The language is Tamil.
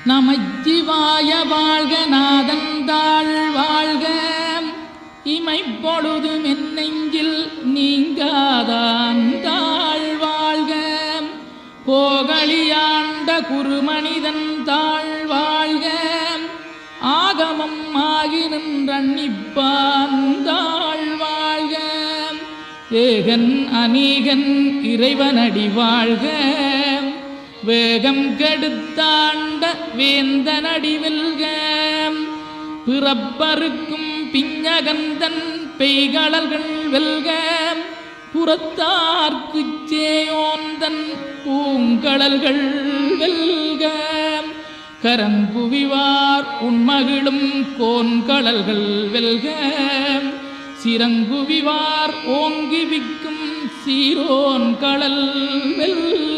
நமச்சிவாய வாழ்க நாதந்தாள் வாழ்க இமைப்பொழுதும் என் நெஞ்சில் நீங்காதாந்தாள் வாழ்க கோகலியாண்ட குருமனிதன் தாழ் வாழ்க ஆகமம் ஆகி நின்றன்னிப்பாந்தாள் வாழ்க ஏகன் அநீகன் இறைவனடி வாழ்க வேகம் கெடுத்தாண்ட வேந்தனடி வெல்க பிறப்பருக்கும் பிஞகந்தன் பெய்களர்கள் வெல்க புறத்தார்க்குச் சேயோந்தன் பூங்கடல்கள் வெல்க கரங்குவிவார் உண்மகிழும் கோன்கடல்கள் வெல்க சிறங்குவிவார் ஓங்கி விக்கும் சீரோன் கடல் வெல்க.